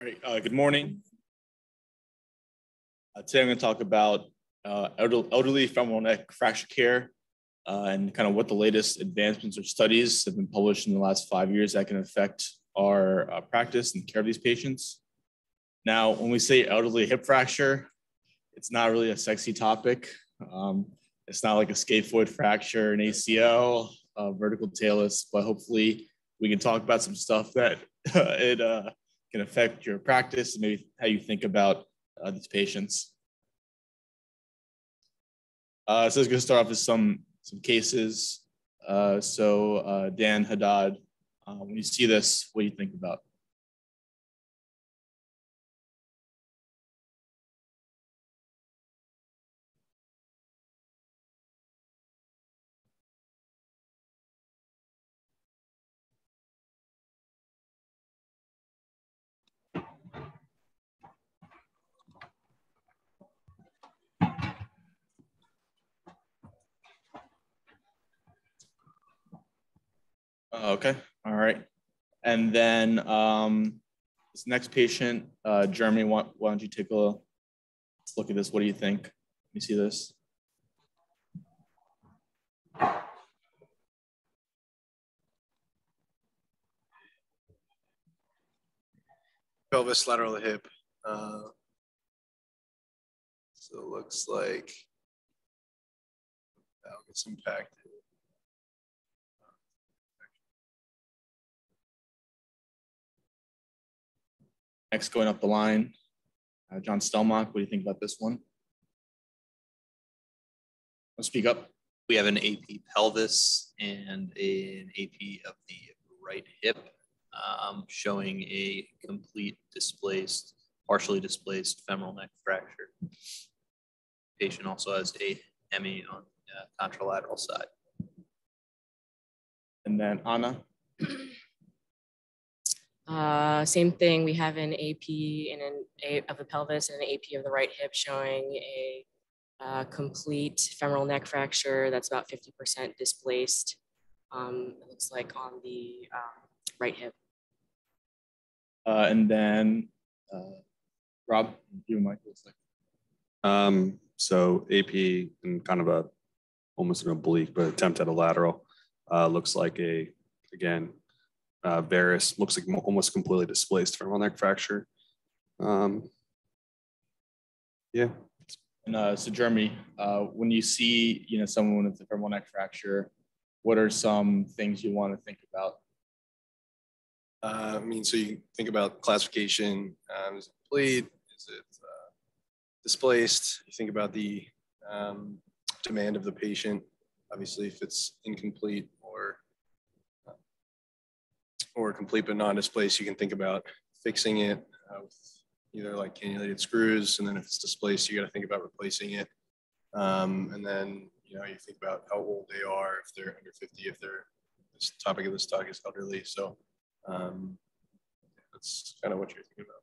All right, good morning. Today I'm going to talk about elderly femoral neck fracture care and kind of what the latest advancements or studies have been published in the last 5 years that can affect our practice and care of these patients. Now, when we say elderly hip fracture, it's not really a sexy topic. It's not like a scaphoid fracture, an ACL, vertical talus, but hopefully we can talk about some stuff that can affect your practice and maybe how you think about these patients. So I was going to start off with some cases. Dan Haddad, when you see this, what do you think about? Okay, all right. And then this next patient, Jeremy, why don't you take a look at this? What do you think? Let me see this. Pelvis lateral hip. So it looks like that gets impacted. Next, going up the line, John Stelmach, what do you think about this one? Let's speak up. We have an AP pelvis and an AP of the right hip showing a complete displaced, partially displaced femoral neck fracture. Patient also has a Hemi on the contralateral side. And then Anna. Same thing. We have an AP and an A of the pelvis and an AP of the right hip showing a complete femoral neck fracture that's about 50% displaced. It looks like on the right hip. And then Rob, you and Mike. So AP and kind of almost an oblique, but attempt at a lateral. Looks like varus, looks like almost completely displaced femoral neck fracture. Yeah. And so Jeremy, when you see someone with a femoral neck fracture, what are some things you want to think about? So you think about classification. Is it complete? Is it displaced? You think about the demand of the patient. Obviously, if it's incomplete or complete but non-displaced, you can think about fixing it with either like cannulated screws, and then if it's displaced, you got to think about replacing it. And then you think about how old they are, if they're under 50, if they're this topic of this talk is elderly. So that's kind of what you're thinking about.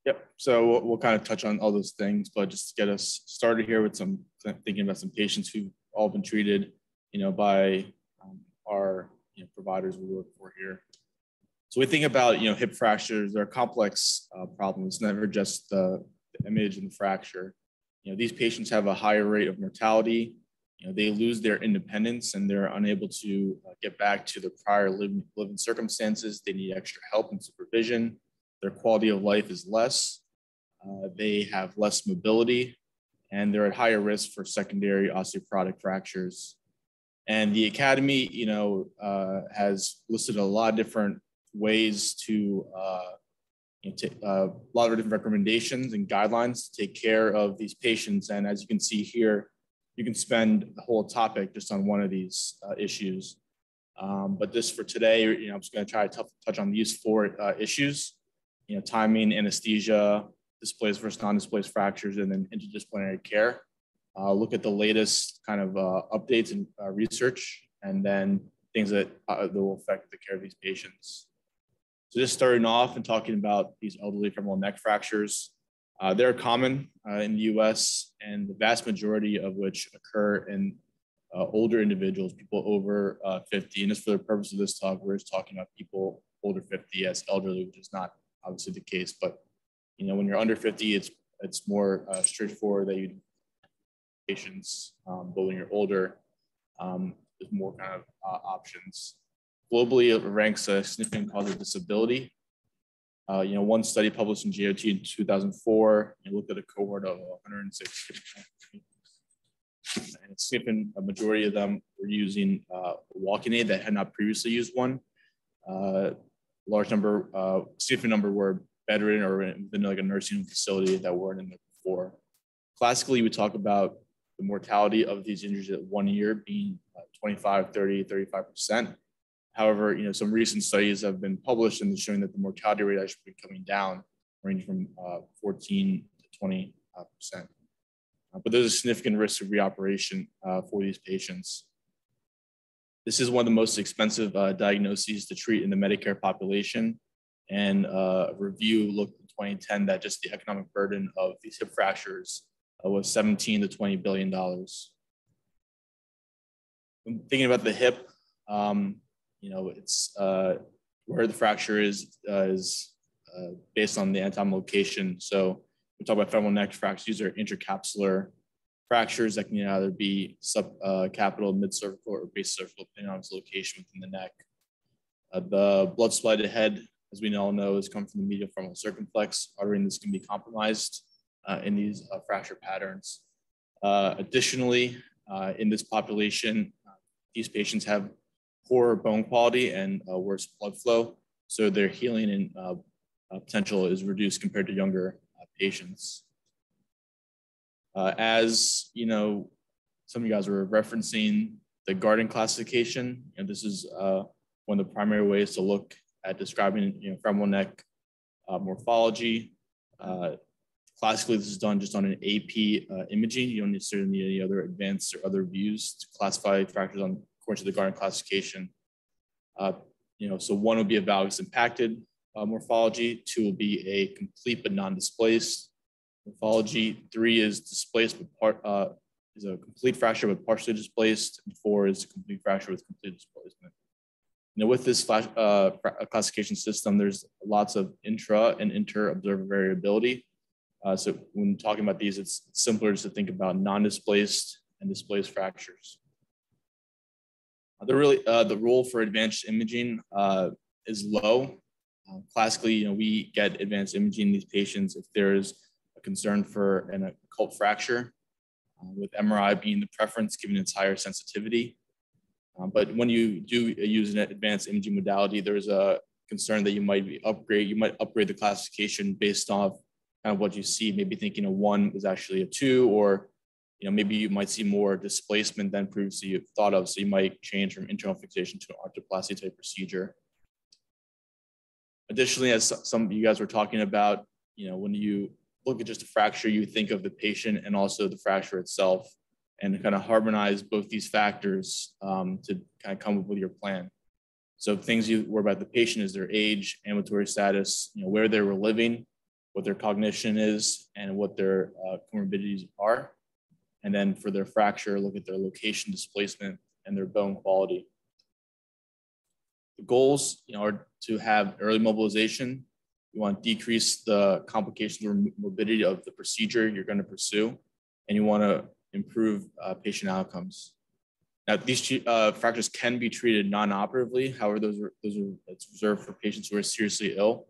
Yep. So we'll kind of touch on all those things, but just to get us started here with some thinking about some patients who've all been treated, by our providers we work for here. So we think about hip fractures. They're a complex problem. It's never just the image and the fracture. These patients have a higher rate of mortality. They lose their independence and they're unable to get back to their prior living circumstances. They need extra help and supervision. Their quality of life is less. They have less mobility, and they're at higher risk for secondary osteoporotic fractures. And the Academy, has listed a lot of different ways to, a lot of different recommendations and guidelines to take care of these patients. And as you can see here, you can spend the whole topic just on one of these issues. But just for today, I'm just going to try to touch on these 4 issues. Timing, anesthesia, displaced versus non-displaced fractures, and then interdisciplinary care. Look at the latest kind of updates and research, and then things that will affect the care of these patients. So just starting off and talking about these elderly femoral neck fractures. They're common in the US, and the vast majority of which occur in older individuals, people over 50. And just for the purpose of this talk, we're just talking about people older 50 as elderly, which is not obviously the case, but when you're under 50, it's more straightforward that you patients, but when you're older, there's more kind of options. Globally, it ranks a significant cause of disability. One study published in GOT in 2004, looked at a cohort of 106, and a significant majority of them were using a walking aid that had not previously used one. Significant number were bedridden or within like a nursing facility that weren't in there before. Classically, we talk about the mortality of these injuries at 1 year being 25, 30, 35%. However, some recent studies have been published and showing that the mortality rate actually been coming down, ranging from 14 to 20%. But there's a significant risk of reoperation for these patients. This is one of the most expensive diagnoses to treat in the Medicare population. And a review looked in 2010 that just the economic burden of these hip fractures was $17 to $20 billion. When thinking about the hip, it's where the fracture is based on the anatomical location. So we talk about femoral neck fractures. These are intercapsular fractures that can either be subcapital, mid-cervical, or base cervical, depending on its location within the neck. The blood supply to the head, as we all know, has come from the medial femoral circumflex artery, and this can be compromised in these fracture patterns. Additionally, in this population, these patients have poor bone quality and worse blood flow, so their healing and potential is reduced compared to younger patients. As some of you guys were referencing the Garden classification, and this is one of the primary ways to look at describing femoral neck morphology. Classically, this is done just on an AP imaging. You don't necessarily need any other advanced or other views to classify fractures according to the Garden classification. So one would be a valgus impacted morphology. Two will be a complete but non-displaced morphology. Three is displaced but is a complete fracture but partially displaced. And four is a complete fracture with complete displacement. With this classification system, there's lots of intra and inter observer variability. So when talking about these, it's simpler just to think about non-displaced and displaced fractures. The role for advanced imaging is low. Classically, we get advanced imaging in these patients if there's a concern for an occult fracture, with MRI being the preference given its higher sensitivity. But when you do use an advanced imaging modality, there's a concern that you might upgrade the classification based off kind of what you see, maybe thinking a 1 is actually a 2, or maybe you might see more displacement than previously you thought of. So you might change from internal fixation to an arthroplasty type procedure. Additionally, as some of you guys were talking about, when you look at just a fracture, you think of the patient and also the fracture itself, and kind of harmonize both these factors to kind of come up with your plan. So things you worry about the patient is their age, ambulatory status, where they were living, what their cognition is, and what their comorbidities are. And then for their fracture, look at their location, displacement, and their bone quality. The goals are to have early mobilization. You want to decrease the complications or morbidity of the procedure you're going to pursue, and you want to improve patient outcomes. Now, these fractures can be treated non-operatively. However, it's reserved for patients who are seriously ill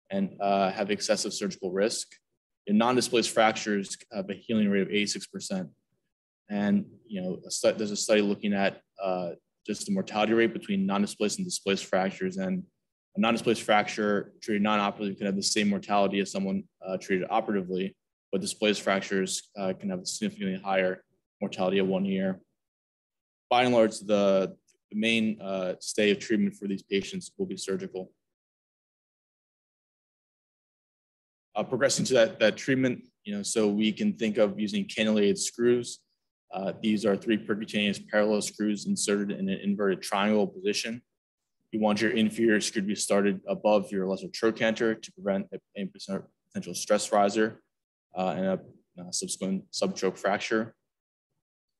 and have excessive surgical risk. In non-displaced fractures have a healing rate of 86%. And there's a study looking at just the mortality rate between non-displaced and displaced fractures. And a non-displaced fracture treated non-operatively can have the same mortality as someone treated operatively, but displaced fractures can have a significantly higher mortality at 1 year. By and large, the main stay of treatment for these patients will be surgical. Progressing to that treatment, so we can think of using cannulated screws. These are 3 percutaneous parallel screws inserted in an inverted triangle position. You want your inferior screw to be started above your lesser trochanter to prevent a potential stress riser and a subsequent subtroch fracture.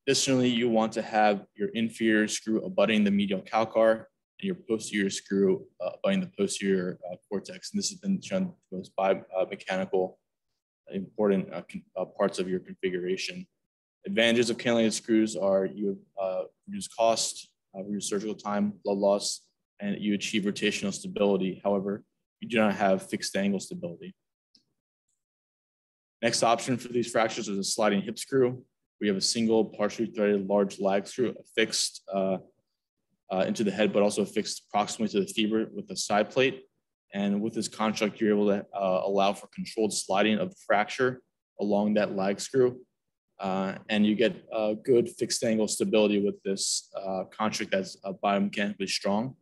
Additionally, you want to have your inferior screw abutting the medial calcar and your posterior screw abutting the posterior cortex. And this has been shown to be most biomechanical important parts of your configuration. Advantages of cannellated screws are you reduce cost, reduce surgical time, blood loss, and you achieve rotational stability. However, you do not have fixed angle stability. Next option for these fractures is a sliding hip screw. We have a single partially threaded large lag screw affixed into the head, but also affixed proximally to the femur with a side plate. And with this construct, you're able to allow for controlled sliding of the fracture along that lag screw. And you get good fixed angle stability with this construct that's biomechanically strong.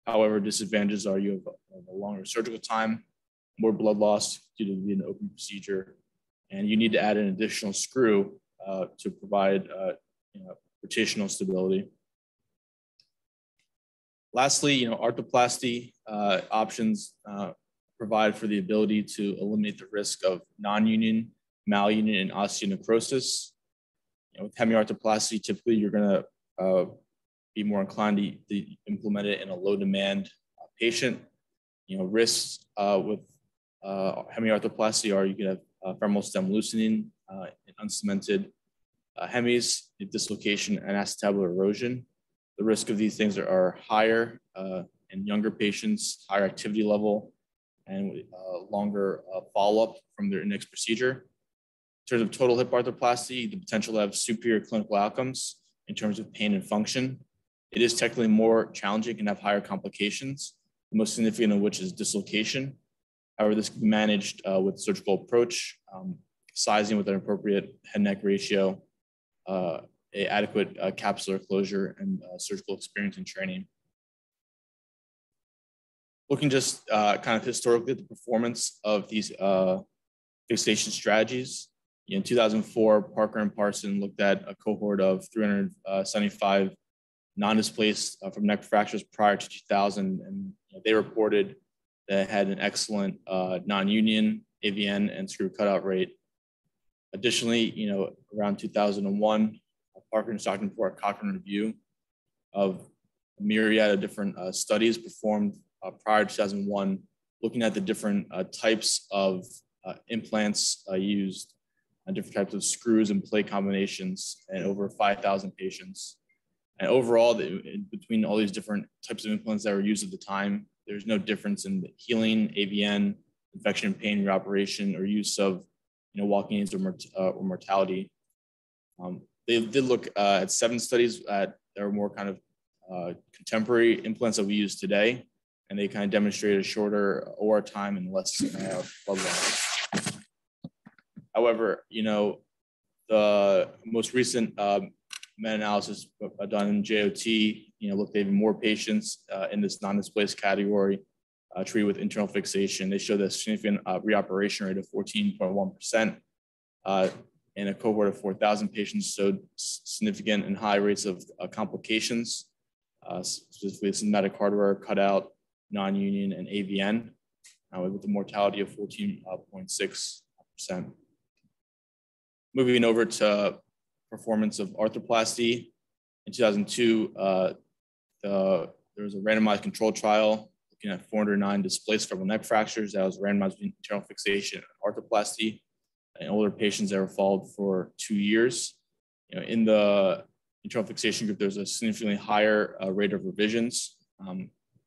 However, disadvantages are you have a longer surgical time, more blood loss due to being an open procedure, and you need to add an additional screw to provide rotational stability. Lastly, arthroplasty options provide for the ability to eliminate the risk of non-union, malunion, and osteonecrosis. With Hemi Arthroplasty, typically you're going to be more inclined to implement it in a low-demand patient. Risks with Hemi Arthroplasty are you can have femoral stem loosening and uncemented hemis, dislocation, and acetabular erosion. The risk of these things are higher in younger patients, higher activity level, and longer follow-up from their next procedure. In terms of total hip arthroplasty, the potential to have superior clinical outcomes in terms of pain and function. It is technically more challenging and have higher complications, the most significant of which is dislocation. However, this can be managed with surgical approach, sizing with an appropriate head-neck ratio, adequate capsular closure, and surgical experience and training. Looking just kind of historically at the performance of these fixation strategies. In 2004, Parker and Parson looked at a cohort of 375 non-displaced from neck fractures prior to 2000, and they reported that it had an excellent non-union, AVN, and screw cutout rate. Additionally, around 2001, Parker and Stockton report a Cochrane review of a myriad of different studies performed prior to 2001, looking at the different types of implants used, different types of screws and plate combinations, and over 5,000 patients. And overall, between all these different types of implants that were used at the time, there's no difference in the healing, AVN, infection and pain reoperation, or use of walking aids or mortality. They did look at 7 studies that are more kind of contemporary implants that we use today, and they kind of demonstrated a shorter OR time and less blood loss. However, the most recent meta-analysis done in JOT, looked at even more patients in this non-displaced category treated with internal fixation. They showed a significant reoperation rate of 14.1%. In a cohort of 4,000 patients, showed significant and high rates of complications, specifically symptomatic hardware, cutout, non-union, and AVN, with a mortality of 14.6%. Moving over to performance of arthroplasty. In 2002, there was a randomized controlled trial looking at 409 displaced femoral neck fractures that was randomized between internal fixation and arthroplasty in older patients that were followed for 2 years. In the internal fixation group, there's a significantly higher rate of revisions,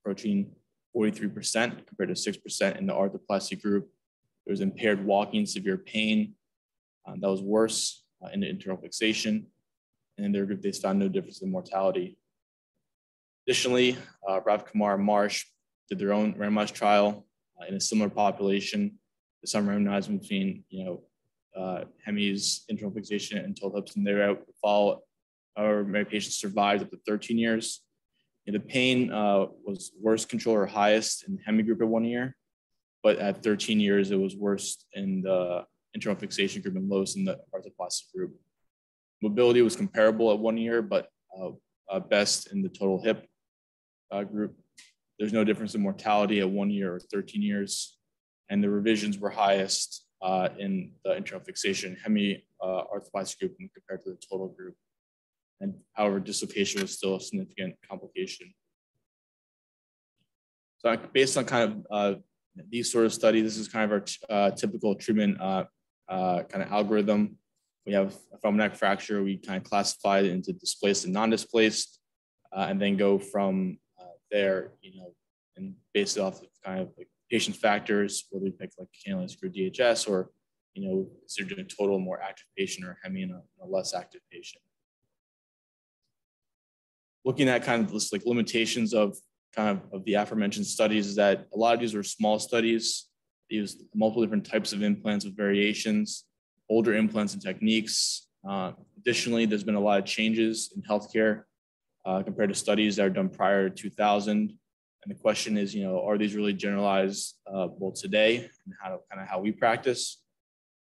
approaching 43% compared to 6% in the arthroplasty group. There was impaired walking, severe pain that was worse in the internal fixation. And in their group, they found no difference in mortality. Additionally, Rav Kumar and Marsh did their own randomized trial in a similar population. The sum randomized between, Hemi's internal fixation and total hips, and they were able to follow however many patients survived up to 13 years. And the pain was worst control or highest in the Hemi group at 1 year, but at 13 years, it was worst in the internal fixation group and lowest in the arthroplasty group. Mobility was comparable at 1 year, but best in the total hip group. There's no difference in mortality at 1 year or 13 years. And the revisions were highest in the internal fixation Hemi arthroplasty group when compared to the total group. And however, dislocation was still a significant complication. So based on kind of these sort of studies, this is kind of our typical treatment kind of algorithm. We have a femoral neck fracture. We kind of classify it into displaced and non-displaced, and then go from there, and base it off of kind of like patient factors, whether we pick like cannulated screw DHS or, consider doing a total more active patient or hemi in a less active patient. Looking at kind of this like limitations of the aforementioned studies is that a lot of these were small studies. They used multiple different types of implants with variations, older implants and techniques. Additionally, there's been a lot of changes in healthcare compared to studies that are done prior to 2000. And the question is, are these really generalized today and how we practice?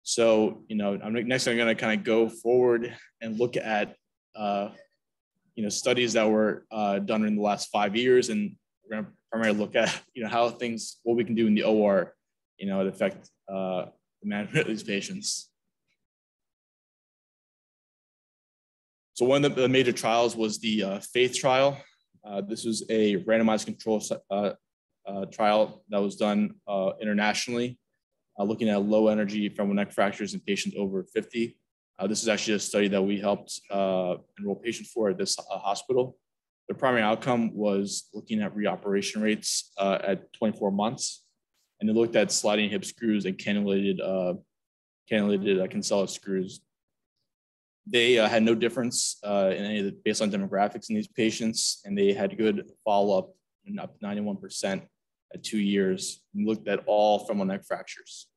So, next I'm going to kind of go forward and look at studies that were done in the last 5 years, and we're going to primarily look at what we can do in the OR, to affect the management of these patients. So one of the major trials was the FAITH trial. This was a randomized control trial that was done internationally, looking at low energy femoral neck fractures in patients over 50. This is actually a study that we helped enroll patients for at this hospital. The primary outcome was looking at reoperation rates at 24 months. And they looked at sliding hip screws and cannulated Cannellated screws. They had no difference in any of the baseline demographics in these patients, and they had good follow-up, up to 91% at 2 years. We looked at all femoral neck fractures.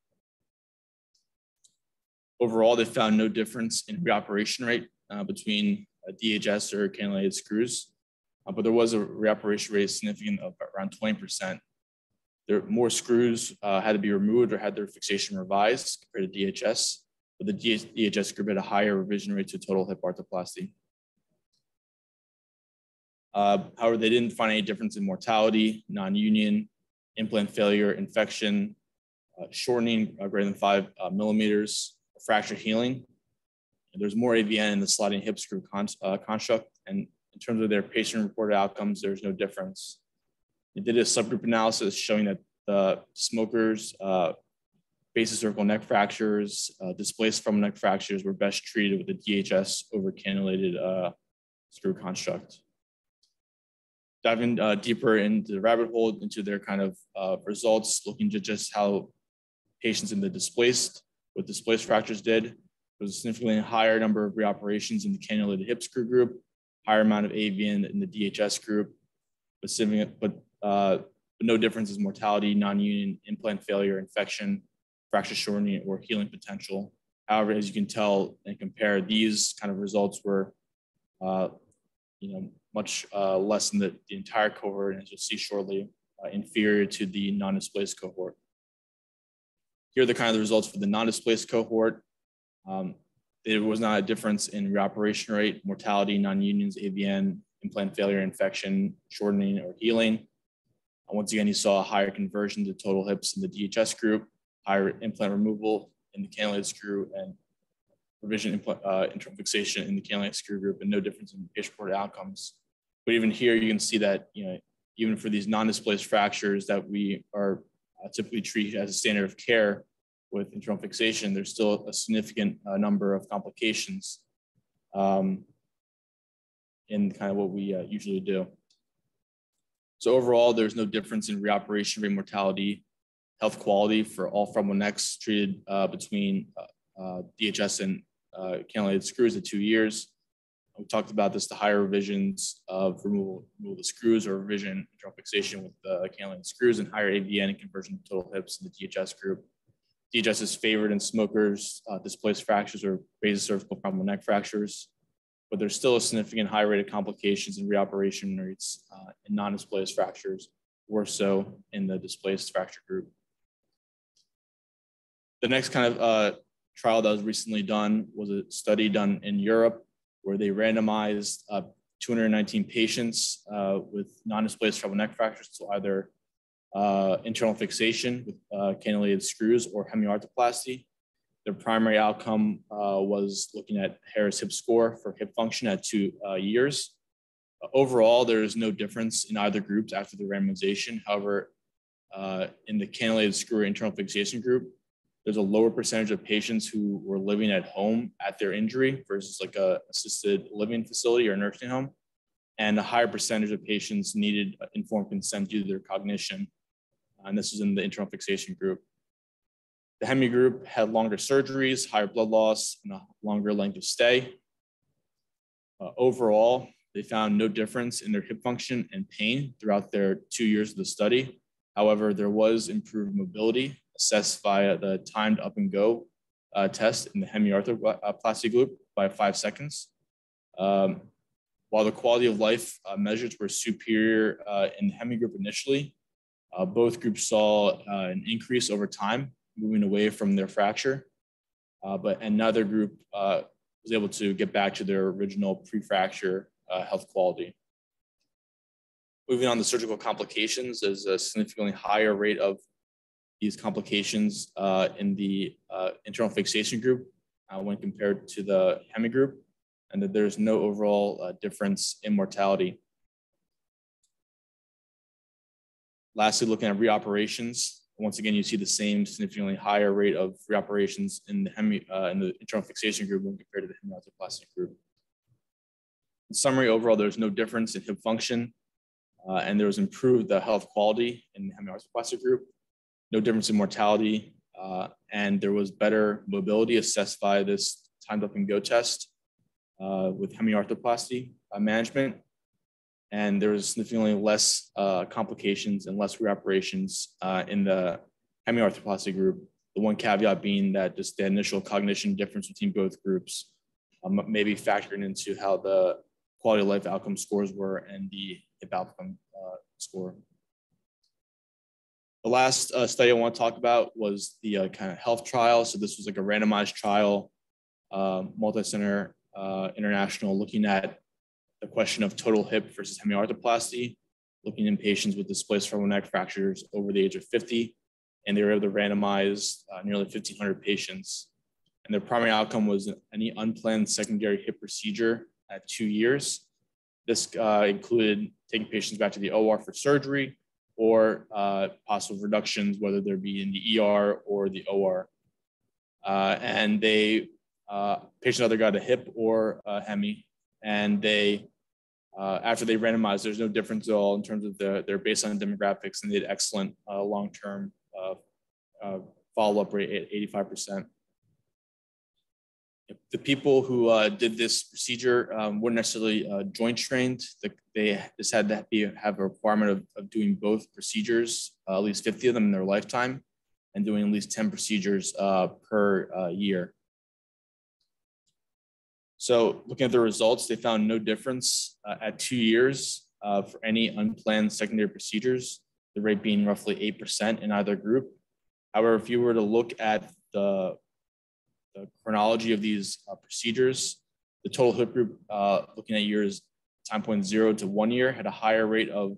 Overall, they found no difference in reoperation rate between DHS or cannulated screws, but there was a reoperation rate significant of around 20%. More screws had to be removed or had their fixation revised compared to DHS, but the DHS group had a higher revision rate to total hip arthroplasty. However, they didn't find any difference in mortality, non-union, implant failure, infection, shortening greater than 5 millimeters, fracture healing. And there's more AVN in the sliding hip screw construct, and in terms of their patient-reported outcomes, there's no difference. They did a subgroup analysis showing that the smokers, basic cervical neck fractures, displaced femoral neck fractures were best treated with the DHS over cannulated screw construct. Diving deeper into the rabbit hole into their kind of results, looking to just how patients in the displaced fractures did. There was a significantly higher number of reoperations in the cannulated hip screw group, higher amount of AVN in the DHS group, but no difference in mortality, non-union, implant failure, infection, fracture shortening, or healing potential. However, as you can tell and compare, these kind of results were much less than the entire cohort, and as you'll see shortly, inferior to the non-displaced cohort. Here are the kind of the results for the non-displaced cohort. There was not a difference in reoperation rate, mortality, non-unions, AVN, implant failure, infection, shortening, or healing. Once again, you saw a higher conversion to total hips in the DHS group, higher implant removal in the cannulated screw, and revision internal fixation in the cannulated screw group, and no difference in patient-reported outcomes. But even here, you can see that even for these non-displaced fractures that we are typically treated as a standard of care with internal fixation, there's still a significant number of complications in kind of what we usually do. So overall, there's no difference in reoperation rate, mortality, health quality for all femoral necks treated between DHS and cannulated screws at 2 years. We talked about this, the higher revisions of removal of the screws or revision internal fixation with the cannulated screws, and higher AVN and conversion to total hips in the DHS group. DHS is favored in smokers, displaced fractures, or basal cervical femoral neck fractures, but there's still a significant high rate of complications and reoperation rates in non-displaced fractures, worse so in the displaced fracture group. The next kind of trial that was recently done was a study done in Europe where they randomized 219 patients with non-displaced femoral neck fractures to either internal fixation with cannulated screws or Hemi Arthroplasty. Their primary outcome was looking at Harris hip score for hip function at 2 years. Overall, there is no difference in either groups after the randomization. However, in the cannellated screw internal fixation group, there's a lower percentage of patients who were living at home at their injury versus like a assisted living facility or nursing home. And a higher percentage of patients needed informed consent due to their cognition. And this was in the internal fixation group. The Hemi group had longer surgeries, higher blood loss, and a longer length of stay. Overall, they found no difference in their hip function and pain throughout their 2 years of the study. However, there was improved mobility assessed via the timed up and go test in the Hemi Arthroplasty group by 5 seconds. While the quality of life measures were superior in the Hemi group initially, both groups saw an increase over time, moving away from their fracture, but another group was able to get back to their original pre-fracture health quality. Moving on to surgical complications, there's a significantly higher rate of these complications in the internal fixation group when compared to the Hemi group, and that there's no overall difference in mortality. Lastly, looking at reoperations, once again, you see the same significantly higher rate of reoperations in the in the internal fixation group when compared to the Hemi Arthroplasty group. In summary, overall, there's no difference in hip function, and there was improved health quality in the Hemi Arthroplasty group. No difference in mortality, and there was better mobility assessed by this timed up and go test with Hemi Arthroplasty management. And there was significantly less complications and less reoperations in the Hemi Arthroplasty group. The one caveat being that just the initial cognition difference between both groups may be factored into how the quality of life outcome scores were and the hip outcome score. The last study I want to talk about was the kind of health trial. So this was like a randomized trial, multi-center international, looking at the question of total hip versus Hemi Arthroplasty, looking in patients with displaced femoral neck fractures over the age of 50, and they were able to randomize nearly 1,500 patients. And their primary outcome was any unplanned secondary hip procedure at 2 years. This included taking patients back to the OR for surgery or possible reductions, whether they be in the ER or the OR. And they, patients either got a hip or a Hemi, and they, after they randomized, there's no difference at all in terms of their baseline demographics, and they had excellent long-term follow-up rate at 85%. The people who did this procedure weren't necessarily joint trained. They just had to have a requirement of doing both procedures, at least 50 of them in their lifetime, and doing at least 10 procedures per year. So looking at the results, they found no difference at 2 years for any unplanned secondary procedures, the rate being roughly 8% in either group. However, if you were to look at the chronology of these procedures, the total hip group, looking at years time point 0 to 1 year, had a higher rate of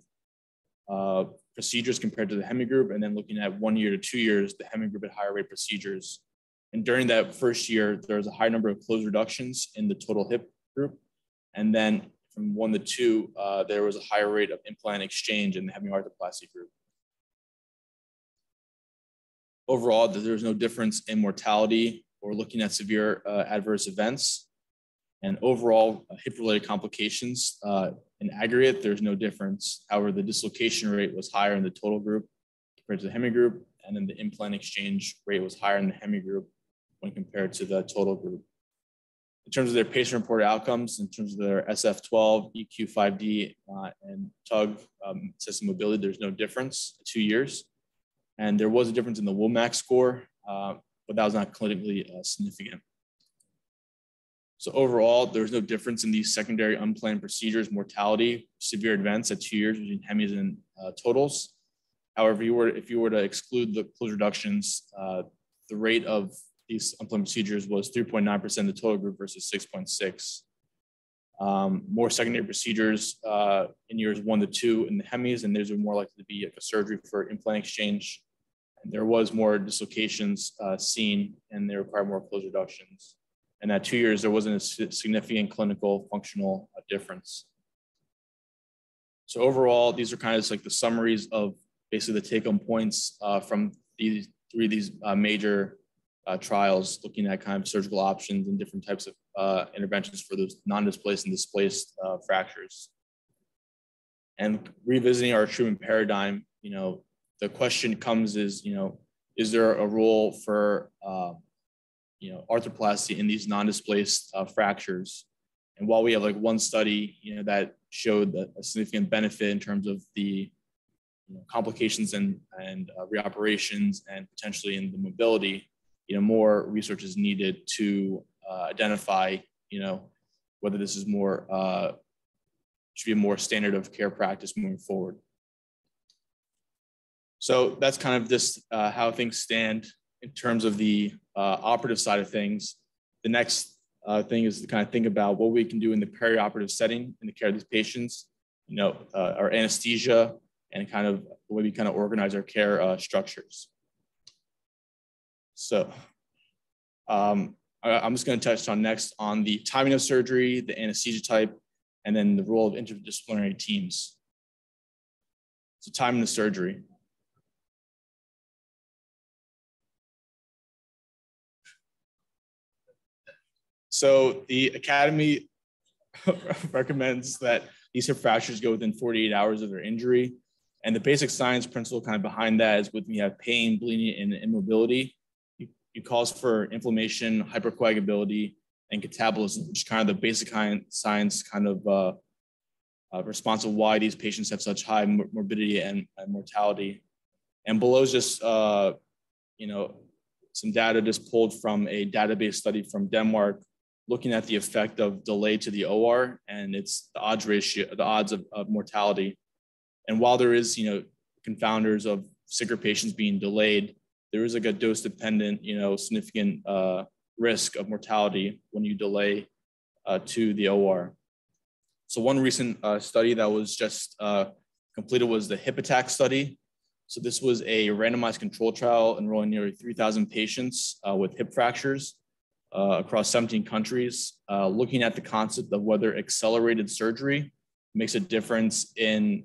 procedures compared to the Hemi group. And then looking at 1 year to 2 years, the Hemi group had higher rate procedures. And during that first year, there was a high number of closed reductions in the total hip group. And then from 1 to 2, there was a higher rate of implant exchange in the Hemi Arthroplasty group. Overall, there was no difference in mortality or looking at severe adverse events. And overall, hip-related complications in aggregate, there's no difference. However, the dislocation rate was higher in the total group compared to the Hemi group, and then the implant exchange rate was higher in the Hemi group when compared to the total group. In terms of their patient-reported outcomes, in terms of their SF12, EQ5D, and TUG system mobility, there's no difference in 2 years. And there was a difference in the WOMAC score, but that was not clinically significant. So overall, there was no difference in these secondary unplanned procedures, mortality, severe events at 2 years between Hemis and totals. However, if you were to exclude the closed reductions, the rate of these unplanned procedures was 3.9% in the total group versus 6.6%. More secondary procedures in years 1 to 2 in the Hemis, and those are more likely to be like a surgery for implant exchange. And there was more dislocations seen, and they require more closed reductions. And at 2 years, there wasn't a significant clinical functional difference. So overall, these are kind of just like the summaries of basically the take-home points from these major trials, looking at kind of surgical options and different types of interventions for those non-displaced and displaced fractures. And revisiting our treatment paradigm, the question comes is, is there a role for, arthroplasty in these non-displaced fractures? And while we have like one study, that showed a significant benefit in terms of the complications and reoperations and potentially in the mobility, more research is needed to identify, whether this is should be a more standard of care practice moving forward. So that's kind of just how things stand in terms of the operative side of things. The next thing is to kind of think about what we can do in the perioperative setting in the care of these patients, our anesthesia and kind of the way we kind of organize our care structures. So I'm just going to touch on next on the timing of surgery, the anesthesia type, and then the role of interdisciplinary teams. So timing the surgery. So the Academy recommends that these hip fractures go within 48 hours of their injury. And the basic science principle kind of behind that is when you have pain, bleeding, and immobility, it calls for inflammation, hypercoagulability, and catabolism, which is kind of the basic science kind of response of why these patients have such high morbidity and mortality. And below is just, some data just pulled from a database study from Denmark, looking at the effect of delay to the OR and it's the odds ratio, the odds of mortality. And while there is, confounders of sicker patients being delayed, there is like a dose dependent, significant risk of mortality when you delay to the OR. So one recent study that was just completed was the Hip Attack study. So this was a randomized control trial enrolling nearly 3,000 patients with hip fractures across 17 countries, looking at the concept of whether accelerated surgery makes a difference in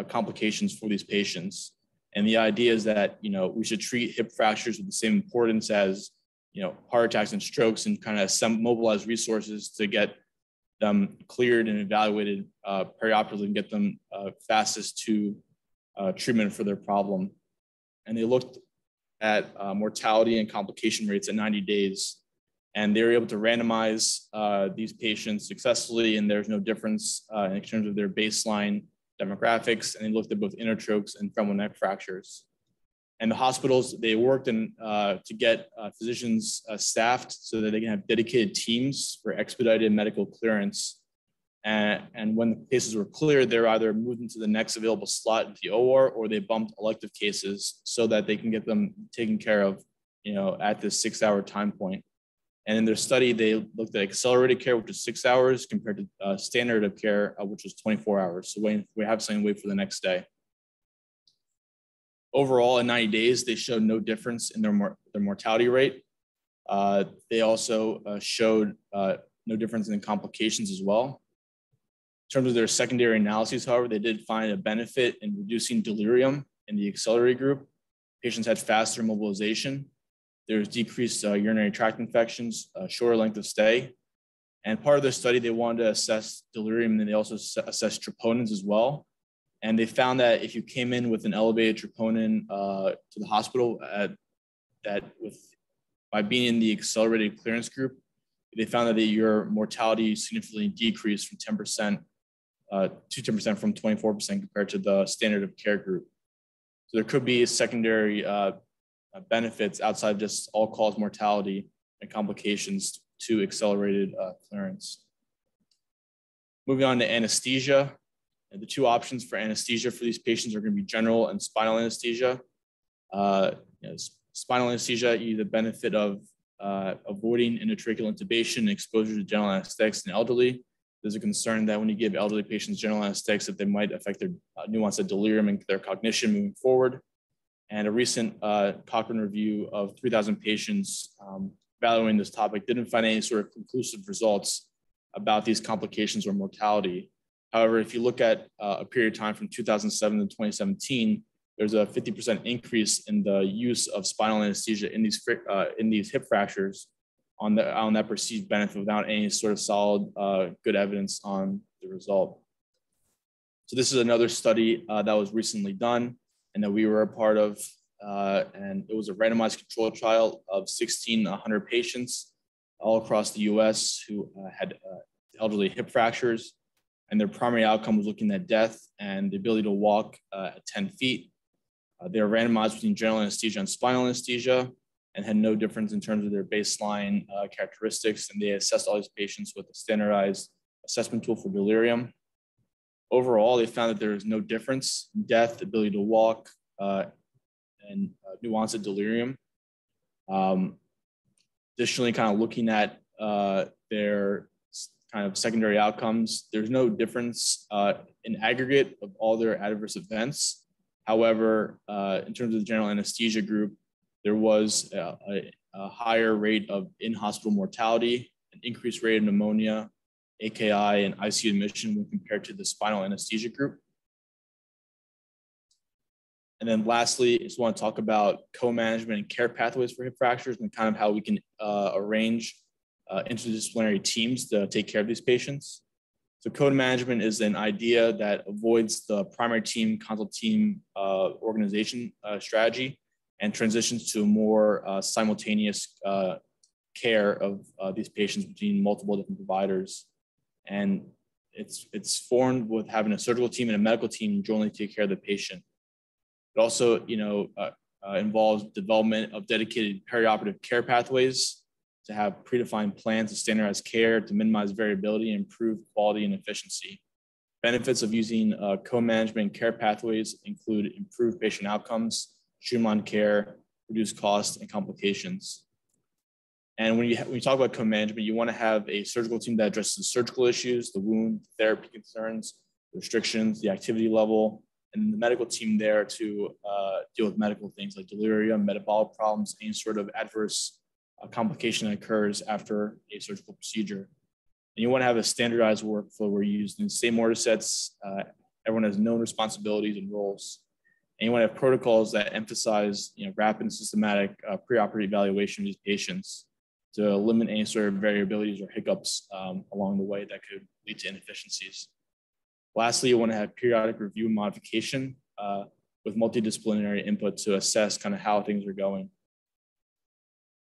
complications for these patients. And the idea is that, we should treat hip fractures with the same importance as, heart attacks and strokes, and kind of mobilize resources to get them cleared and evaluated perioperatively and get them fastest to treatment for their problem. And they looked at mortality and complication rates at 90 days. And they were able to randomize these patients successfully, and there's no difference in terms of their baseline demographics. And they looked at both intertrachs and femoral neck fractures. And the hospitals, they worked to get physicians staffed so that they can have dedicated teams for expedited medical clearance. And when the cases were cleared, they're either moved into the next available slot into the OR, or they bumped elective cases so that they can get them taken care of, at this 6-hour time point. And in their study, they looked at accelerated care, which is 6 hours, compared to standard of care, which was 24 hours. So we have something to wait for the next day. Overall, in 90 days, they showed no difference in their mortality rate. They also showed no difference in complications as well. In terms of their secondary analyses, however, they did find a benefit in reducing delirium in the accelerated group. Patients had faster mobilization. There was decreased urinary tract infections, shorter length of stay. And part of their study, they wanted to assess delirium, and they also assessed troponins as well. And they found that if you came in with an elevated troponin to the hospital, by being in the accelerated clearance group, they found that your mortality significantly decreased from 10% to 10% from 24% compared to the standard of care group. So there could be secondary benefits outside of just all-cause mortality and complications to accelerated clearance. Moving on to anesthesia. And the two options for anesthesia for these patients are going to be general and spinal anesthesia. Spinal anesthesia, you the benefit of avoiding endotracheal intubation and exposure to general anesthetics in elderly. There's a concern that when you give elderly patients general anesthetics, that they might affect their nuance of delirium and their cognition moving forward. And a recent Cochrane review of 3,000 patients evaluating this topic didn't find any sort of conclusive results about these complications or mortality. However, if you look at a period of time from 2007 to 2017, there's a 50% increase in the use of spinal anesthesia in these hip fractures on that perceived benefit without any sort of solid, good evidence on the result. So this is another study that was recently done and that we were a part of. And it was a randomized controlled trial of 1,600 patients all across the US who had elderly hip fractures. And their primary outcome was looking at death and the ability to walk at 10 feet. They were randomized between general anesthesia and spinal anesthesia and had no difference in terms of their baseline characteristics. And they assessed all these patients with a standardized assessment tool for delirium. Overall, they found that there was no difference in death, ability to walk, and nuance of delirium. Additionally, kind of looking at their kind of secondary outcomes, there's no difference in aggregate of all their adverse events. However, in terms of the general anesthesia group, there was a higher rate of in-hospital mortality, an increased rate of pneumonia, AKI, and ICU admission when compared to the spinal anesthesia group. And then lastly, I just want to talk about co-management and care pathways for hip fractures and kind of how we can arrange interdisciplinary teams to take care of these patients. So co-management is an idea that avoids the primary team, consult team organization strategy and transitions to a more simultaneous care of these patients between multiple different providers. And it's formed with having a surgical team and a medical team jointly take care of the patient. It also, involves development of dedicated perioperative care pathways to have predefined plans to standardize care to minimize variability and improve quality and efficiency. Benefits of using co-management care pathways include improved patient outcomes, streamlined care, reduced costs, and complications. And when you talk about co-management, you want to have a surgical team that addresses surgical issues, the wound therapy concerns, the restrictions, the activity level, and the medical team there to deal with medical things like delirium, metabolic problems, any sort of adverse complication that occurs after a surgical procedure. And you want to have a standardized workflow where you use the same order sets, everyone has known responsibilities and roles. And you want to have protocols that emphasize rapid and systematic preoperative evaluation of these patients to limit any sort of variabilities or hiccups along the way that could lead to inefficiencies. Lastly, you want to have periodic review and modification with multidisciplinary input to assess kind of how things are going.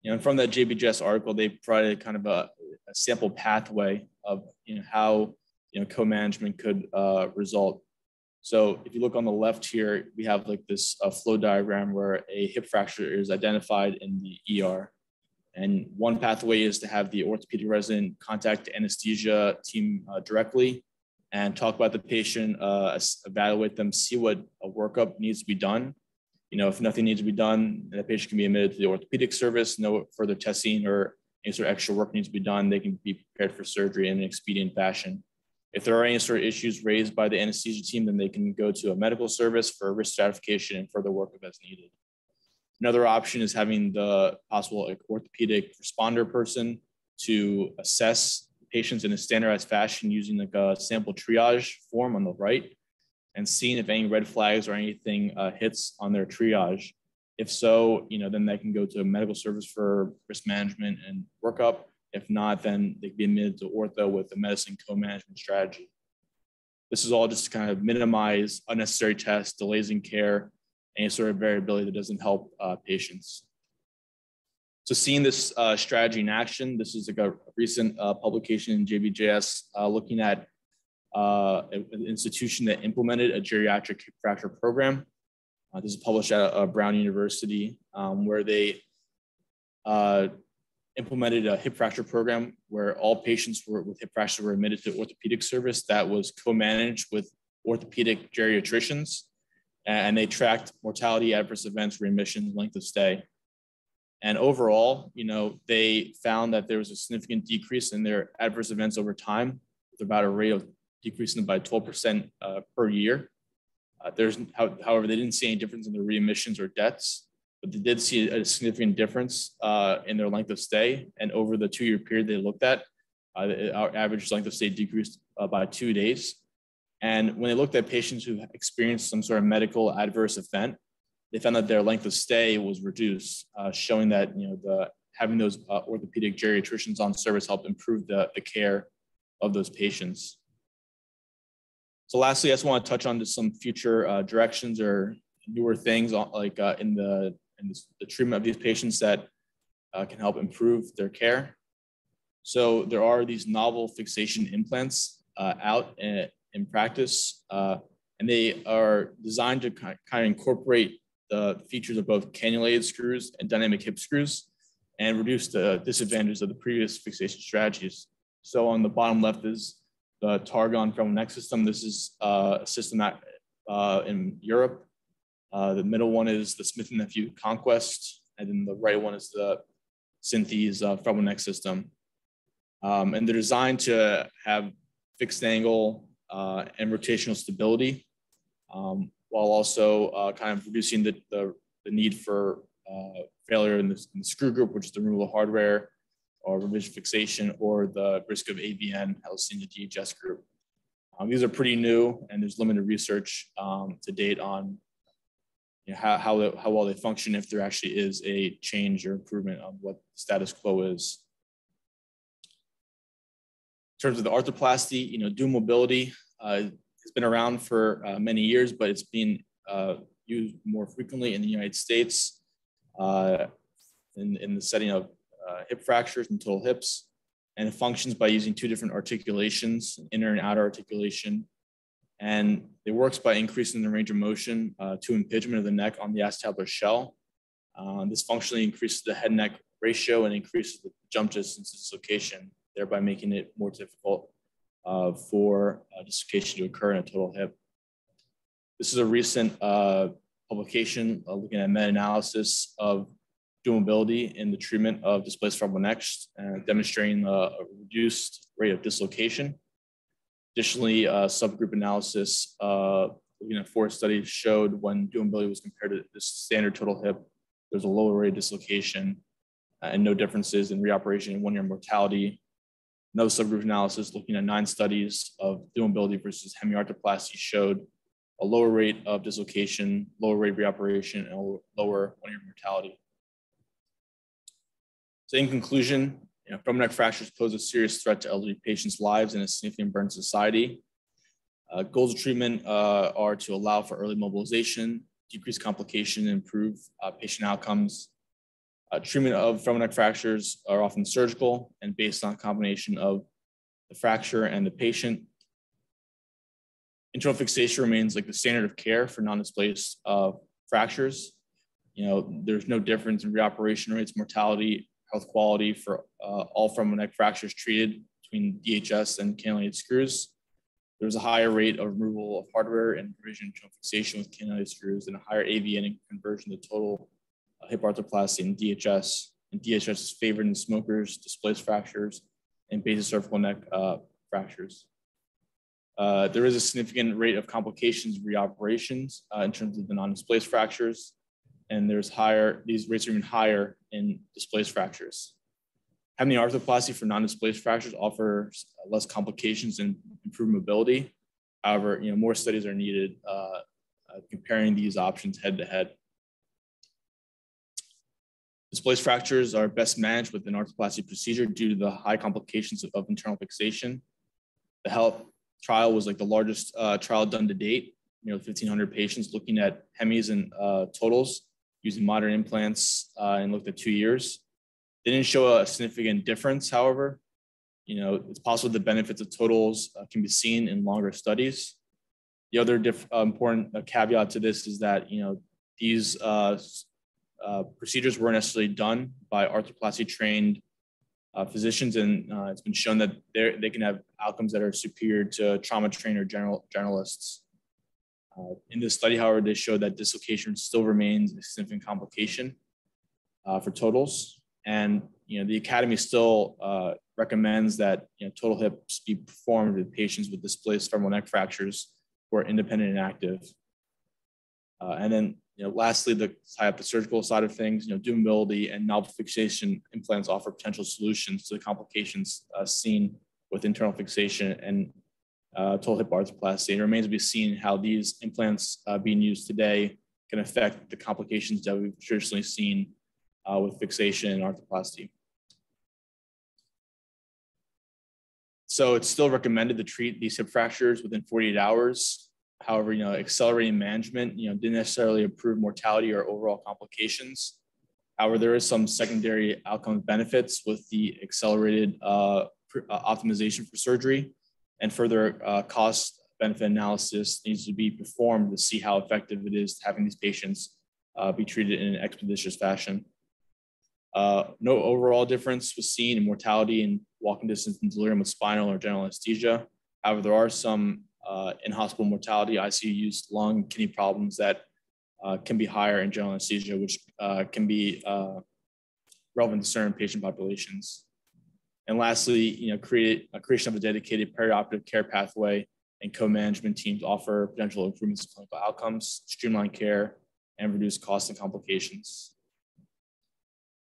And from that JBJS article, they provided kind of a sample pathway of how co-management could result. So if you look on the left here, we have like this flow diagram where a hip fracture is identified in the ER. And one pathway is to have the orthopedic resident contact the anesthesia team directly and talk about the patient, evaluate them, see what a workup needs to be done. If nothing needs to be done, the patient can be admitted to the orthopedic service, no further testing or any sort of extra work needs to be done, they can be prepared for surgery in an expedient fashion. If there are any sort of issues raised by the anesthesia team, then they can go to a medical service for risk stratification and further workup as needed. Another option is having the possible orthopedic responder person to assess patients in a standardized fashion using like a sample triage form on the right and seeing if any red flags or anything hits on their triage. If so, then they can go to a medical service for risk management and workup. If not, then they can be admitted to ortho with a medicine co-management strategy. This is all just to kind of minimize unnecessary tests, delays in care, any sort of variability that doesn't help patients. So seeing this strategy in action, this is like a recent publication in JBJS looking at an institution that implemented a geriatric hip fracture program. This is published at Brown University, where they implemented a hip fracture program where all patients with hip fracture were admitted to orthopedic service that was co-managed with orthopedic geriatricians. And they tracked mortality, adverse events, readmissions, length of stay. And overall, they found that there was a significant decrease in their adverse events over time, with about a rate of decreasing by 12% per year. However, they didn't see any difference in their readmissions or deaths, but they did see a significant difference in their length of stay. And over the 2-year period they looked at, our average length of stay decreased by 2 days. And when they looked at patients who experienced some sort of medical adverse event, they found that their length of stay was reduced, showing that having those orthopedic geriatricians on service helped improve the care of those patients. So lastly, I just want to touch on just some future directions or newer things like in the treatment of these patients that can help improve their care. So there are these novel fixation implants out in practice, and they are designed to kind of incorporate the features of both cannulated screws and dynamic hip screws and reduce the disadvantages of the previous fixation strategies. So on the bottom left is the Targon femoral neck system. This is a system that in Europe. The middle one is the Smith & Nephew Conquest, and then the right one is the Synthes femoral neck system. And they're designed to have fixed angle and rotational stability, while also kind of reducing the need for failure in the screw group, which is the removal of hardware or revision fixation, or the risk of AVN, as seen in the DHS group. These are pretty new, and there's limited research to date on how well they function, if there actually is a change or improvement on what the status quo is. In terms of the arthroplasty, dual mobility has been around for many years, but it's being used more frequently in the United States in the setting of hip fractures and total hips. And it functions by using two different articulations, inner and outer articulation. And it works by increasing the range of motion to impingement of the neck on the acetabular shell. This functionally increases the head-neck ratio and increases the jump distance dislocation, thereby making it more difficult for dislocation to occur in a total hip. This is a recent publication looking at meta-analysis of dual mobility in the treatment of displaced femoral necks, demonstrating a reduced rate of dislocation. Additionally, subgroup analysis looking at 4 studies showed when dual mobility was compared to the standard total hip, there's a lower rate of dislocation and no differences in reoperation and 1-year mortality. Another subgroup analysis looking at 9 studies of dual mobility versus Hemi Arthroplasty showed a lower rate of dislocation, lower rate of reoperation, and a lower 1-year mortality. So in conclusion, femoral neck fractures pose a serious threat to elderly patients' lives and a significant burden to society. Goals of treatment are to allow for early mobilization, decrease complication, and improve patient outcomes. Treatment of femoral neck fractures are often surgical and based on a combination of the fracture and the patient. Internal fixation remains like the standard of care for non-displaced fractures. There's no difference in reoperation rates, mortality, health quality for all femoral neck fractures treated between DHS and cannulated screws. There's a higher rate of removal of hardware and revision internal fixation with cannulated screws, and a higher AVN conversion to total hip arthroplasty in DHS. And DHS is favored in smokers, displaced fractures, and basal cervical neck fractures. There is a significant rate of complications reoperations in terms of the non-displaced fractures, and these rates are even higher in displaced fractures. Hemi arthroplasty for non-displaced fractures offers less complications and improved mobility. However, more studies are needed comparing these options head to head. Displaced fractures are best managed with an arthroplasty procedure due to the high complications of internal fixation. The health trial was like the largest trial done to date, 1,500 patients looking at Hemis and totals using modern implants and looked at 2 years. They didn't show a significant difference, however. It's possible the benefits of totals can be seen in longer studies. The other important caveat to this is that, these procedures weren't necessarily done by arthroplasty trained physicians, and it's been shown that they can have outcomes that are superior to trauma trained or generalists. In this study, however, they showed that dislocation still remains a significant complication for totals. And the Academy still recommends that total hips be performed with patients with displaced femoral neck fractures who are independent and active. And then lastly, to tie up the surgical side of things, dual mobility and novel fixation implants offer potential solutions to the complications seen with internal fixation and total hip arthroplasty. It remains to be seen how these implants being used today can affect the complications that we've traditionally seen with fixation and arthroplasty. So it's still recommended to treat these hip fractures within 48 hours. However, accelerating management, didn't necessarily improve mortality or overall complications. However, there is some secondary outcome benefits with the accelerated optimization for surgery, and further cost benefit analysis needs to be performed to see how effective it is having these patients be treated in an expeditious fashion. No overall difference was seen in mortality and walking distance and delirium with spinal or general anesthesia. However, there are some in-hospital mortality, ICU use, lung, kidney problems that can be higher in general anesthesia, which can be relevant to certain patient populations. And lastly, creation of a dedicated perioperative care pathway and co-management teams offer potential improvements in clinical outcomes, streamline care, and reduce costs and complications.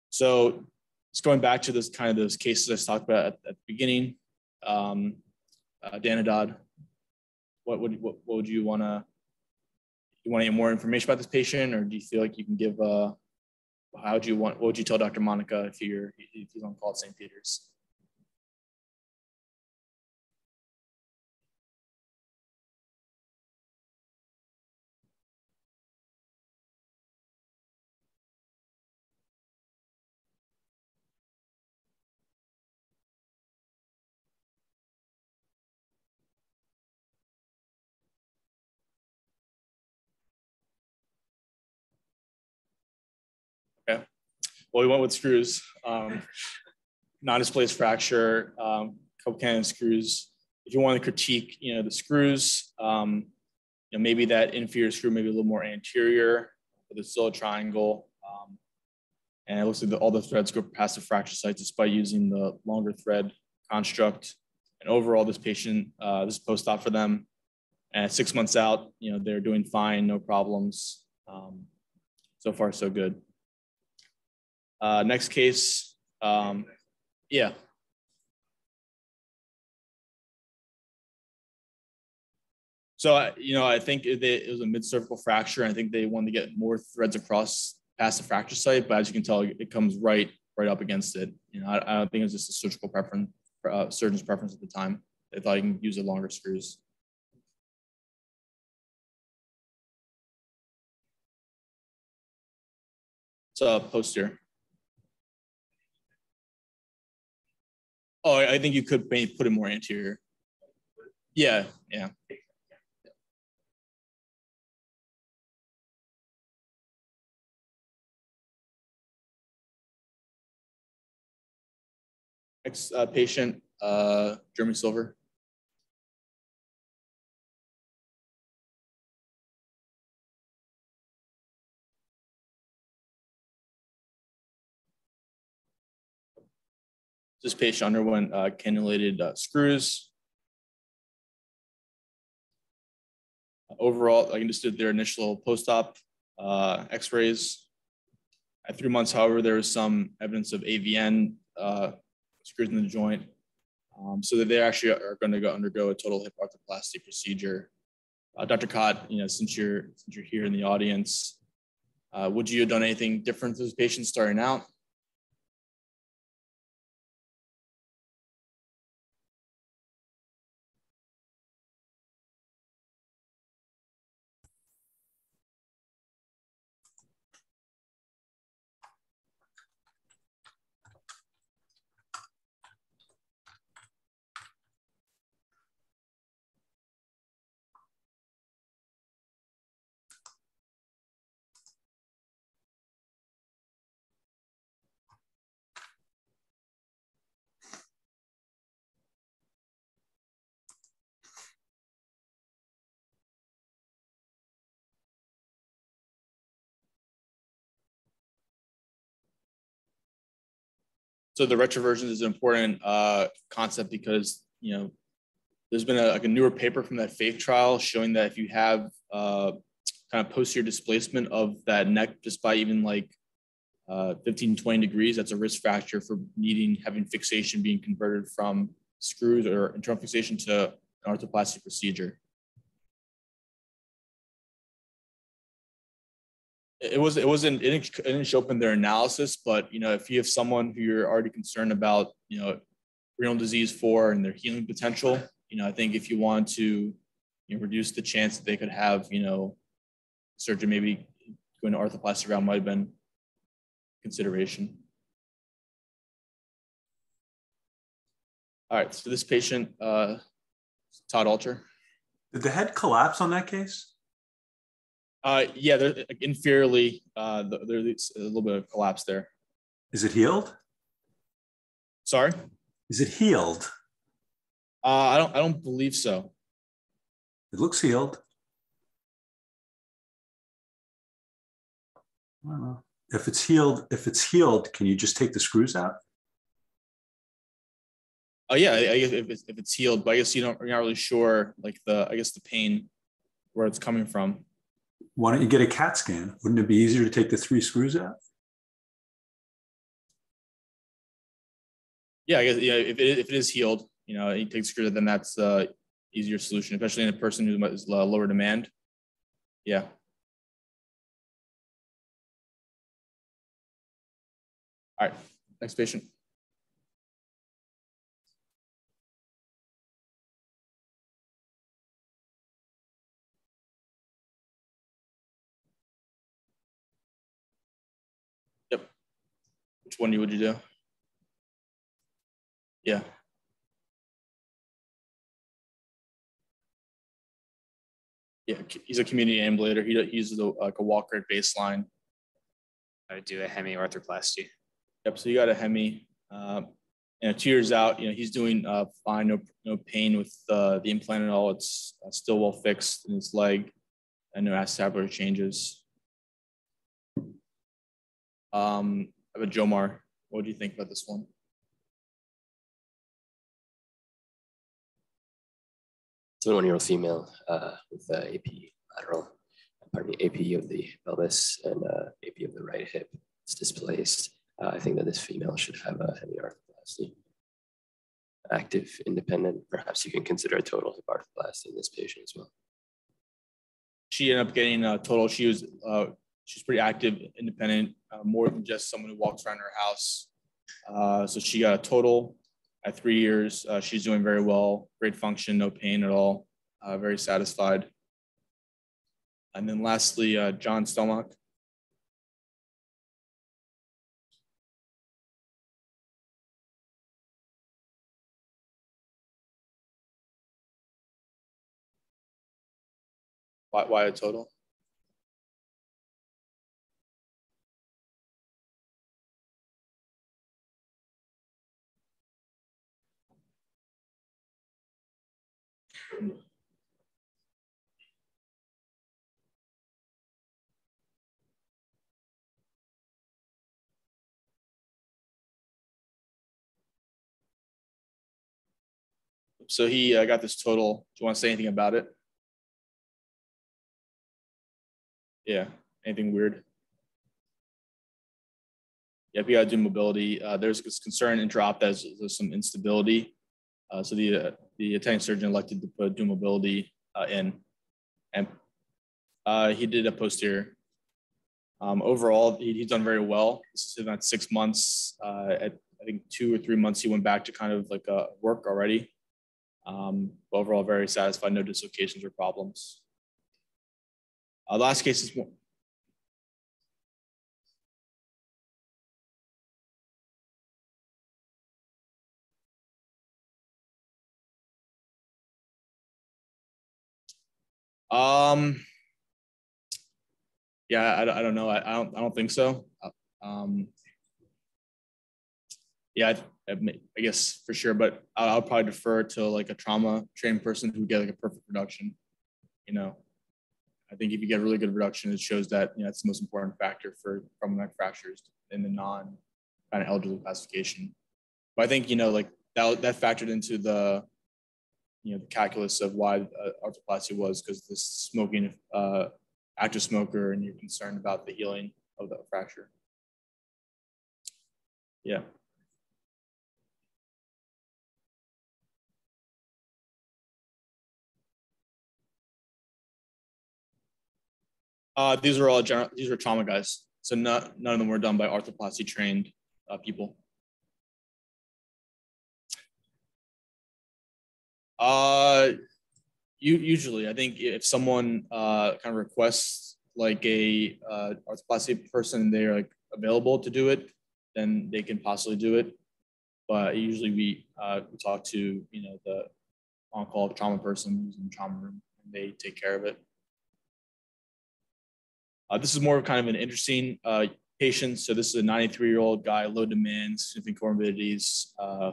So just going back to those cases I talked about at the beginning, Danadad, what would you want to? You want to get more information about this patient, or do you feel like you can give? What would you tell Dr. Monica if he's on call at St. Peter's? Okay. Well, we went with screws, non-displaced fracture, couple Cannellated screws. If you want to critique, the screws, maybe that inferior screw maybe a little more anterior, but it's still a triangle. And it looks like all the threads go past the fracture site despite using the longer thread construct. And overall, this patient, this is post-op for them. And 6 months out, they're doing fine, no problems. So far, so good. Next case, yeah. So, I think it was a mid-cervical fracture. I think they wanted to get more threads across past the fracture site, but as you can tell, it comes right up against it. I don't think it was just a surgical preference, surgeon's preference at the time. They thought you can use the longer screws. So posterior. Oh, I think you could maybe put it more anterior. Yeah. Next patient, Jeremy Silver. This patient underwent cannulated screws. Overall, I just did their initial post-op x-rays. At 3 months, however, there was some evidence of AVN screws in the joint. So that they actually are going to undergo a total hip arthroplasty procedure. Dr. Cott, since you're here in the audience, would you have done anything different to this patient starting out? So the retroversion is an important concept because, there's been a newer paper from that FAITH trial showing that if you have kind of posterior displacement of that neck, just by even 15, 20 degrees, that's a risk factor for having fixation being converted from screws or internal fixation to an arthroplasty procedure. It didn't show up in their analysis, but if you have someone who you're already concerned about, renal disease for and their healing potential, I think if you want to reduce the chance that they could have, surgery, maybe going to arthroplasty route might have been consideration. All right, so this patient, Todd Alter. Did the head collapse on that case? Yeah, inferiorly, there's a little bit of collapse there. Is it healed? Sorry? Is it healed? I don't believe so. It looks healed. I don't know. If it's healed, can you just take the screws out? Oh yeah, I guess if it's healed, but I guess you're not really sure, like the pain where it's coming from. Why don't you get a CAT scan? Wouldn't it be easier to take the 3 screws out? Yeah, I guess if it is healed, you take screws, then that's easier solution, especially in a person who is lower demand. Yeah. All right, next patient. Yep. Which one would you do? Yeah. Yeah, he's a community ambulator. He uses a walker at baseline. I would do a Hemi Arthroplasty. Yep. So you got a Hemi. 2 years out, he's doing fine. No pain with the implant at all. It's still well fixed in his leg, and no acetabular changes. I have a Jomar. What do you think about this one? It's a 1-year-old female with AP lateral, AP of the pelvis and AP of the right hip. It's displaced. I think that this female should have a Hemi Arthroplasty. Active, independent. Perhaps you can consider a total hip arthroplasty in this patient as well. She ended up getting a total. She's pretty active, independent, more than just someone who walks around her house. So she got a total at 3 years. She's doing very well, great function, no pain at all, very satisfied. And then lastly, John Stomach. Why a total? So he got this total. Do you want to say anything about it? Yeah, anything weird? Yep, you got to do mobility. There's this concern intra-op that there's some instability. So the attending surgeon elected to put do mobility in, and he did a posterior. Overall, he's done very well. This is about 6 months. At I think 2 or 3 months, he went back to kind of like work already. Overall, very satisfied. No dislocations or problems. Last case is one. Yeah, I don't know. I don't think so. Yeah, I guess for sure, but I'll probably defer to like a trauma trained person who get like a perfect reduction. I think if you get really good reduction, it shows that it's the most important factor for femoral neck fractures in the non kind of elderly classification. But I think like that factored into the the calculus of why arthroplasty was because the smoking, active smoker, and you're concerned about the healing of the fracture. Yeah. These are all general. These are trauma guys. So none of them were done by arthroplasty trained people. Usually, I think if someone kind of requests like a arthroplasty person, they're like available to do it, then they can possibly do it. But usually we talk to the on-call trauma person who's in the trauma room, and they take care of it. This is more of kind of an interesting patient. So this is a 93-year-old guy, low demand, significant comorbidities,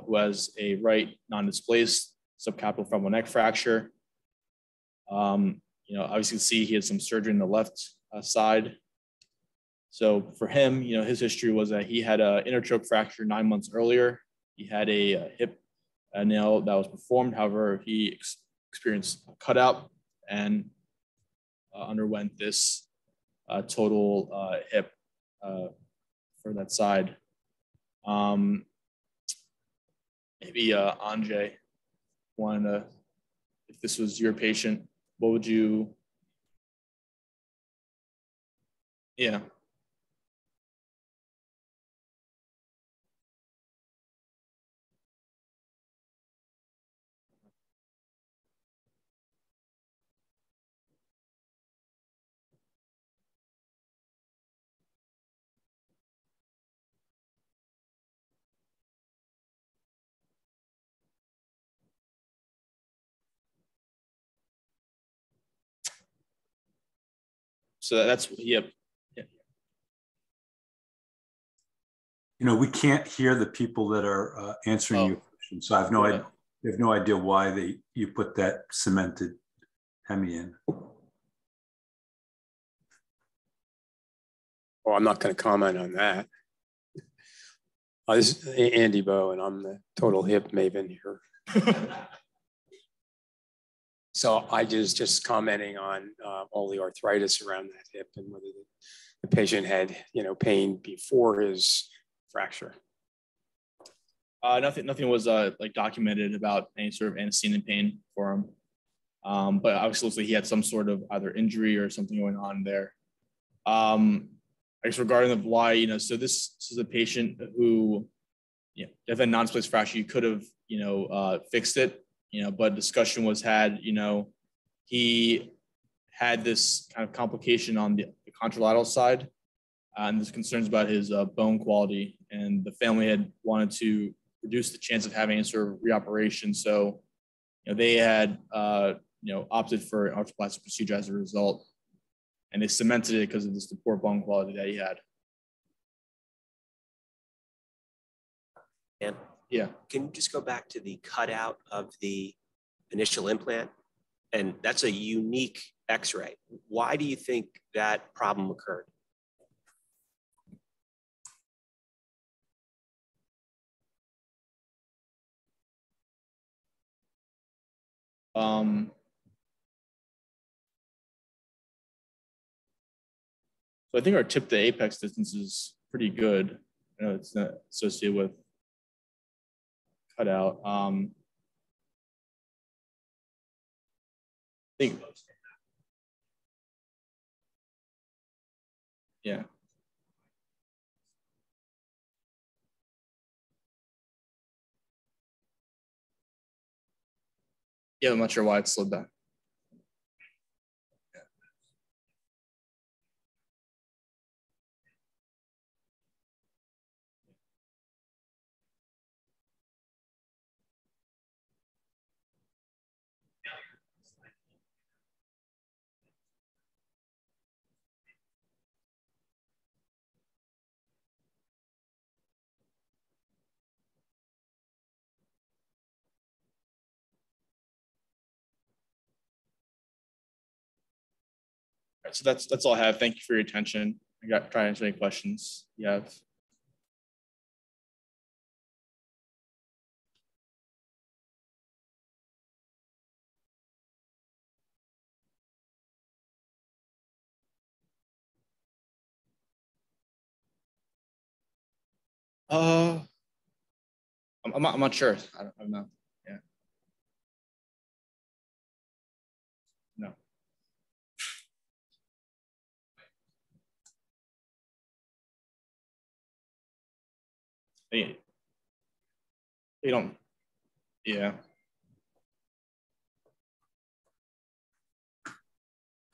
who has a right non-displaced subcapital femoral neck fracture. Obviously you can see he had some surgery in the left side. So for him, his history was that he had an interchoke fracture 9 months earlier. He had a hip nail that was performed. However, he experienced a cutout and underwent this total hip for that side. Maybe Anjay, if this was your patient, what would you? Yeah. So that's, yep. Yeah. We can't hear the people that are answering your questions. So I have no idea. I have no idea why you put that cemented hemi in. Well, I'm not going to comment on that. This is Andy Bowe, and I'm the total hip maven here. So I just commenting on all the arthritis around that hip and whether the patient had pain before his fracture. Nothing was like documented about any sort of antecedent pain for him. But obviously looks like he had some sort of either injury or something going on there. I guess regarding of why, so this is a patient who, if a non-displaced fracture, you could have, fixed it, but discussion was had, he had this kind of complication on the contralateral side, and there's concerns about his bone quality, and the family had wanted to reduce the chance of having any sort of reoperation. So, they had, opted for an arthroplastic procedure as a result, and they cemented it because of this poor bone quality that he had. And yeah, can you just go back to the cutout of the initial implant? And that's a unique X-ray. Why do you think that problem occurred? So I think our tip to apex distance is pretty good. It's not associated with cutout. I think, yeah. Yeah, I'm not sure why it slid that. All right, so that's all I have. Thank you for your attention. I got try to answer any questions you have. I'm not sure. I don't know. Yeah. No. they don't, yeah.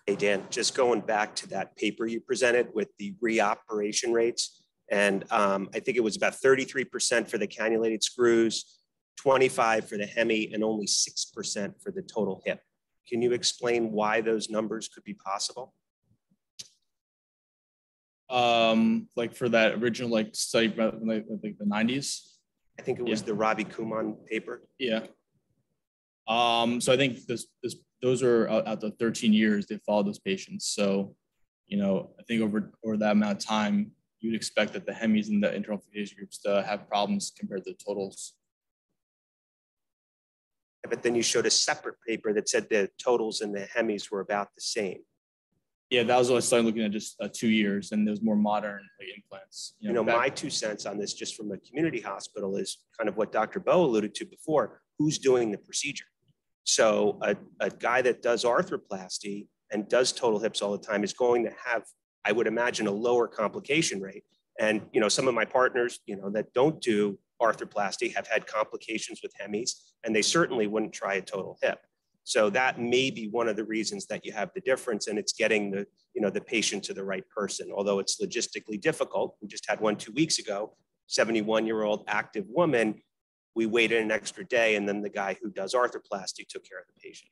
Hey, Dan, just going back to that paper you presented with the reoperation rates. And I think it was about 33% for the cannulated screws, 25% for the Hemi, and only 6% for the total hip. Can you explain why those numbers could be possible? Like for that original like study from like the 90s. I think it was the Ravi Kumar paper. Yeah. So I think those are out to 13 years they followed those patients. So, you know, I think over that amount of time, you'd expect that the Hemis and the internal fixation groups to have problems compared to the totals. But then you showed a separate paper that said the totals and the Hemis were about the same. Yeah, that was what I started looking at just 2 years, and there's more modern like, implants. You know, my 2 cents on this, just from a community hospital, is kind of what Dr. Bowe alluded to before. Who's doing the procedure? So a guy that does arthroplasty and does total hips all the time is going to have, I would imagine, a lower complication rate. And, you know, some of my partners, you know, that don't do arthroplasty have had complications with Hemis, and they certainly wouldn't try a total hip. So that may be one of the reasons that you have the difference, and it's getting the, you know, the patient to the right person, although it's logistically difficult. We just had one 2 weeks ago, 71-year-old active woman. We waited an extra day, and then the guy who does arthroplasty took care of the patient.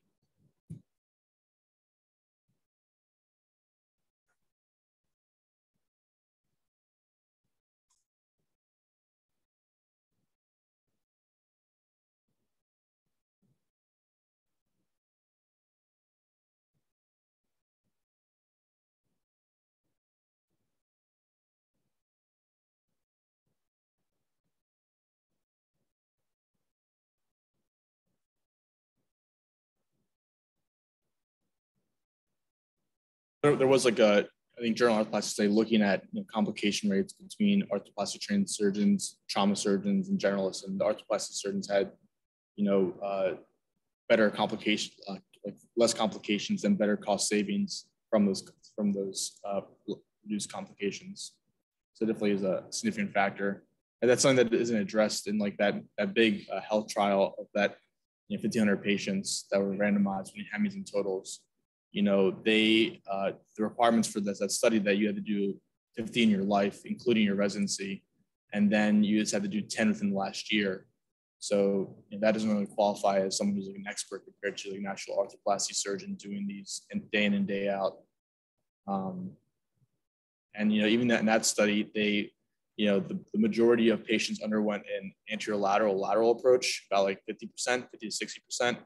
There was like I think journal arthroplasty study looking at complication rates between arthroplasty trained surgeons, trauma surgeons, and generalists, and the arthroplasty surgeons had better complications, like less complications and better cost savings from those reduced complications. So definitely is a significant factor, and that's something that isn't addressed in like that big health trial of that 1,500 patients that were randomized between Hemis and totals. You know, the requirements for that study that you had to do 50 in your life, including your residency, and then you just had to do 10 within the last year. So that doesn't really qualify as someone who's like an expert compared to like an actual arthroplasty surgeon doing these day in and day out. And even in that study, they, the majority of patients underwent an anterior lateral approach, about like 50%, 50 to 60%.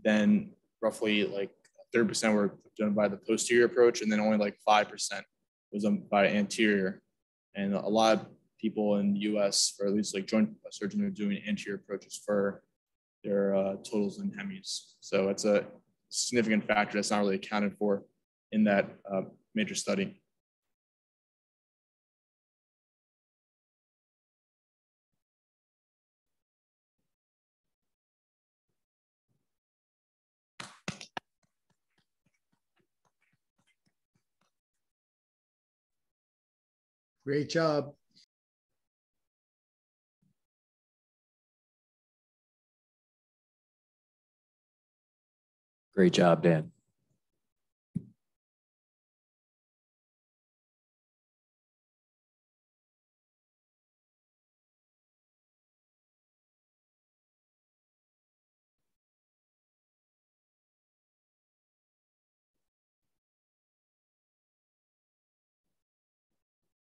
Then roughly like 30% were done by the posterior approach, and then only like 5% was done by anterior. And a lot of people in the US, or at least like joint surgeons, are doing anterior approaches for their totals and Hemis. So it's a significant factor that's not really accounted for in that major study. Great job. Great job, Dan.